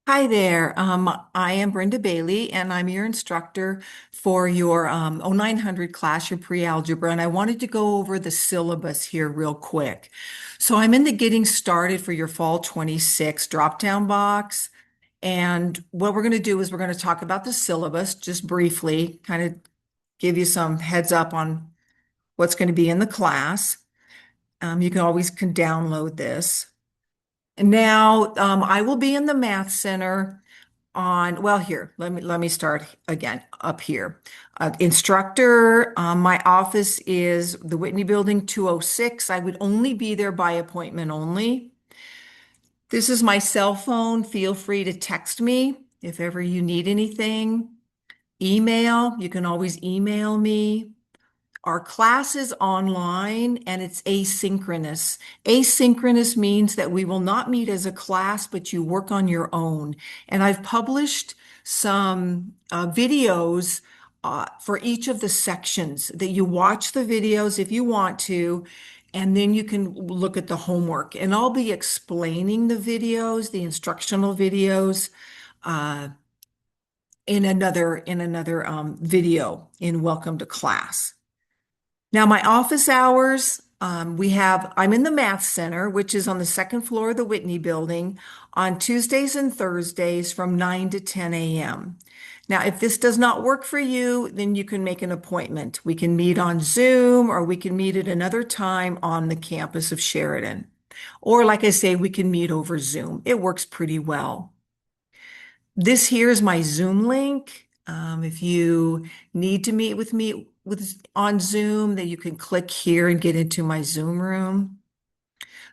Hi there. I am Brenda Bailey, and I'm your instructor for your 0900 class, your pre-algebra, and I wanted to go over the syllabus here real quick. So I'm in the getting started for your fall 26 drop-down box, and what we're going to do is we're going to talk about the syllabus just briefly, kind of give you some heads up on what's going to be in the class. You can always can download this. And now I will be in the Math Center on, well, here, let me start again up here. Instructor, my office is the Whitney Building 206. I would only be there by appointment only. This is my cell phone. Feel free to text me if ever you need anything. Email, you can always email me. Our class is online and it's asynchronous. Asynchronous means that we will not meet as a class, but you work on your own. And I've published some videos for each of the sections that you watch the videos if you want to, and then you can look at the homework. And I'll be explaining the videos, the instructional videos, uh, in another video in Welcome to Class. Now, my office hours, I'm in the Math Center, which is on the second floor of the Whitney Building, on Tuesdays and Thursdays from 9 to 10 a.m. Now, if this does not work for you, then you can make an appointment. We can meet on Zoom or we can meet at another time on the campus of Sheridan. Or, like I say, we can meet over Zoom. It works pretty well. This here is my Zoom link. If you need to meet with me on Zoom, that you can click here and get into my Zoom room.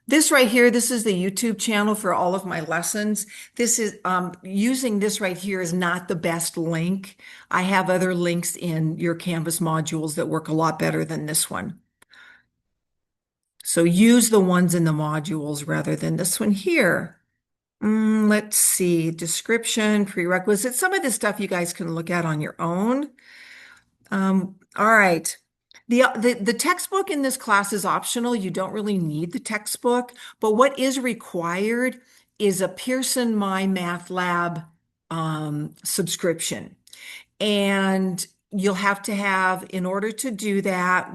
This right here, this is the YouTube channel for all of my lessons. This is using this right here is not the best link. I have other links in your Canvas modules that work a lot better than this one. So use the ones in the modules rather than this one here. Let's see, description, prerequisites, some of this stuff you guys can look at on your own. All right. The textbook in this class is optional. You don't really need the textbook, but what is required is a Pearson My Math Lab subscription. And you'll have to have, in order to do that,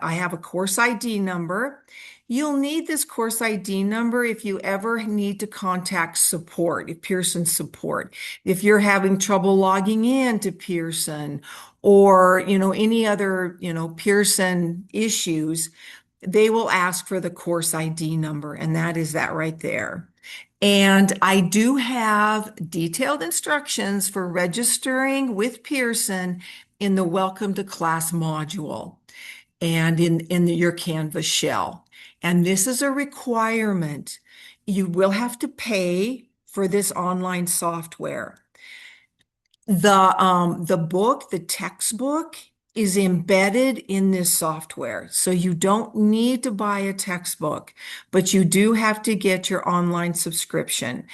I have a course ID number. You'll need this course ID number if you ever need to contact support, Pearson support. If you're having trouble logging in to Pearson or, any other, Pearson issues, they will ask for the course ID number, and that is that right there. And I do have detailed instructions for registering with Pearson in the Welcome to Class module and in your Canvas shell. And this is a requirement. You will have to pay for this online software. The textbook is embedded in this software. So you don't need to buy a textbook, but you do have to get your online subscription.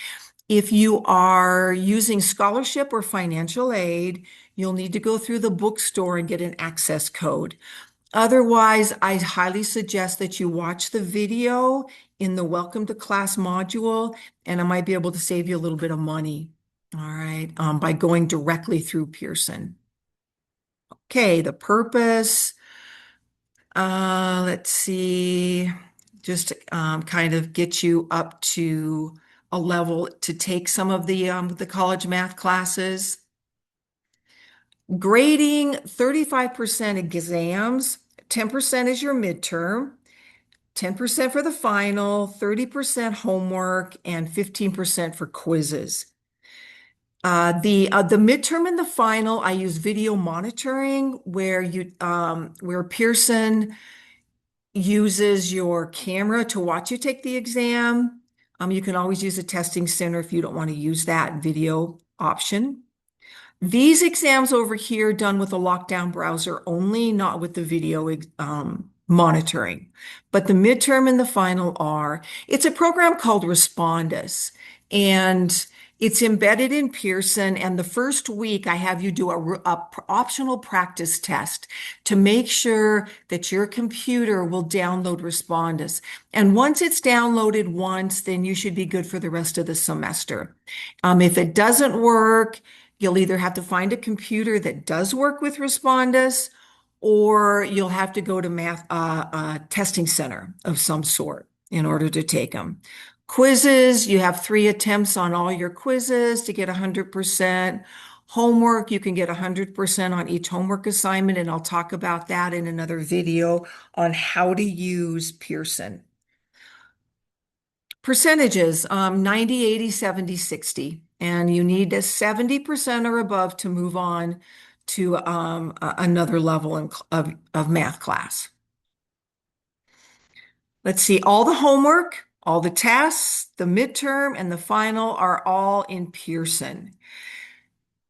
If you are using scholarship or financial aid, you'll need to go through the bookstore and get an access code. Otherwise, I highly suggest that you watch the video in the Welcome to Class module, and I might be able to save you a little bit of money, all right, by going directly through Pearson. Okay, the purpose, let's see, just to kind of get you up to a level to take some of the college math classes. Grading 35% exams, 10% is your midterm, 10% for the final, 30% homework, and 15% for quizzes. The midterm and the final, I use video monitoring where Pearson uses your camera to watch you take the exam. You can always use a testing center if you don't want to use that video option. These exams over here done with a lockdown browser only, not with the video monitoring. But the midterm and the final are, it's a program called Respondus. And It's embedded in Pearson, and the first week I have you do a optional practice test to make sure that your computer will download Respondus. And once it's downloaded once, then you should be good for the rest of the semester. If it doesn't work, you'll either have to find a computer that does work with Respondus, or you'll have to go to math testing center of some sort in order to take them. Quizzes, you have 3 attempts on all your quizzes to get 100%. Homework, you can get 100% on each homework assignment, and I'll talk about that in another video on how to use Pearson. Percentages, 90, 80, 70, 60. And you need a 70% or above to move on to another level of math class. Let's see, all the homework, all the tests, the midterm, and the final are all in Pearson.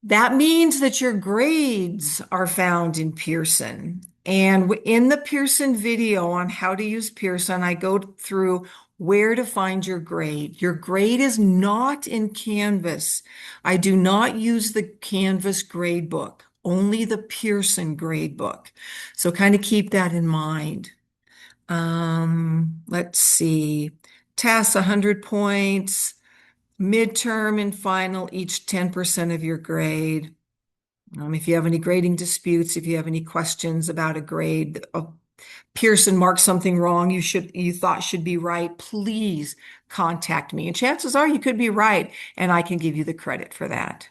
That means that your grades are found in Pearson. And in the Pearson video on how to use Pearson, I go through where to find your grade. Your grade is not in Canvas. I do not use the Canvas grade book, only the Pearson grade book. So kind of keep that in mind. Let's see. Tests, 100 points. Midterm and final, each 10% of your grade. If you have any grading disputes, if you have any questions about a grade, Pearson marked something wrong you thought should be right, please contact me. And chances are you could be right, and I can give you the credit for that.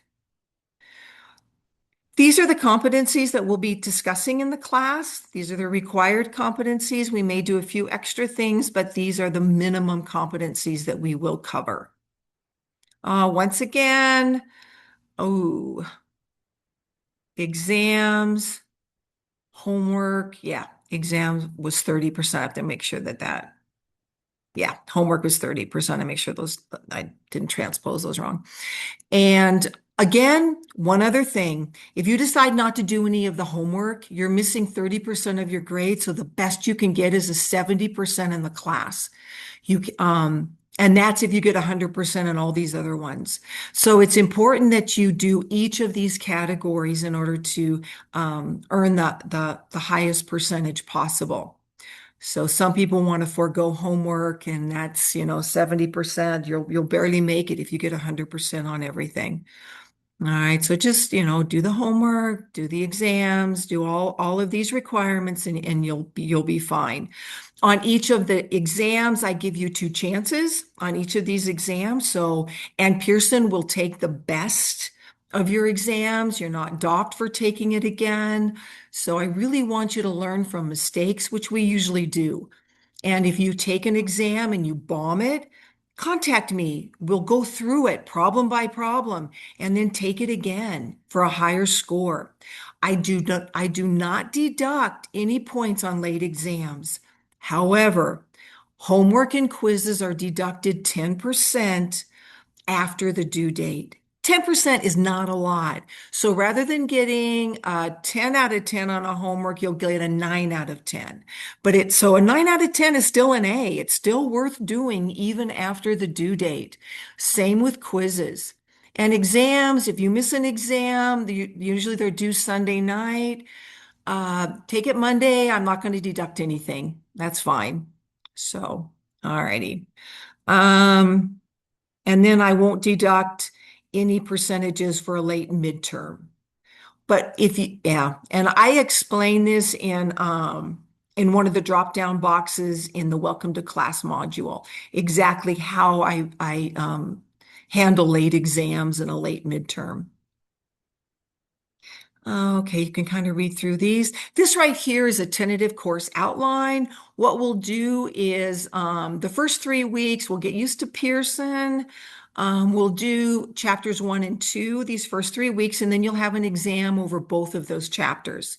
These are the competencies that we'll be discussing in the class. These are the required competencies. We may do a few extra things, but these are the minimum competencies that we will cover. Once again, exams, homework. Yeah, exams was 30%. I have to make sure yeah, homework was 30%. I make sure I didn't transpose those wrong. And again, one other thing, if you decide not to do any of the homework, you're missing 30% of your grade. So the best you can get is a 70% in the class. And that's if you get 100% in all these other ones. So it's important that you do each of these categories in order to earn the highest percentage possible. So some people want to forego homework, and that's, 70%. You'll barely make it if you get 100% on everything. All right, so just, do the homework, do the exams, do all of these requirements, and you'll be fine. On each of the exams, I give you 2 chances on each of these exams. And Pearson will take the best of your exams. You're not docked for taking it again. So I really want you to learn from mistakes, which we usually do. And if you take an exam and you bomb it, contact me. We'll go through it problem by problem and then take it again for a higher score. I do not deduct any points on late exams. However, homework and quizzes are deducted 10% after the due date. 10% is not a lot. So rather than getting a 10 out of 10 on a homework, you'll get a 9 out of 10. So a 9 out of 10 is still an A. It's still worth doing even after the due date. Same with quizzes. And exams, if you miss an exam, usually they're due Sunday night. Take it Monday. I'm not going to deduct anything. That's fine. So, all righty. And then I won't deduct any percentages for a late midterm. But and I explain this in one of the drop-down boxes in the Welcome to Class module, exactly how I handle late exams and a late midterm. Okay, you can kind of read through these. This right here is a tentative course outline. What we'll do is the first 3 weeks, we'll get used to Pearson. We'll do chapters 1 and 2 these first 3 weeks, and then you'll have an exam over both of those chapters.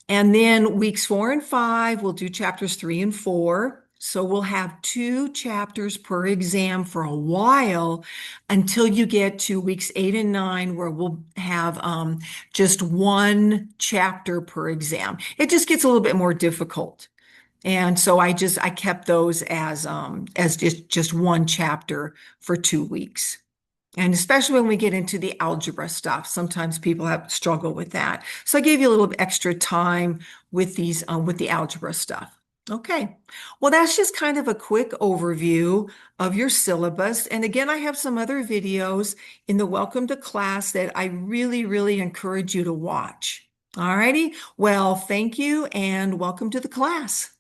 And then weeks 4 and 5, we'll do chapters 3 and 4. So we'll have 2 chapters per exam for a while until you get to weeks 8 and 9, where we'll have just 1 chapter per exam. It just gets a little bit more difficult. And so I kept those as just 1 chapter for 2 weeks. And especially when we get into the algebra stuff, sometimes people have struggle with that. So I gave you a little extra time with these with the algebra stuff. Okay. Well, that's just kind of a quick overview of your syllabus. And again, I have some other videos in the welcome to class that I really, really encourage you to watch. All righty. Well, thank you and welcome to the class.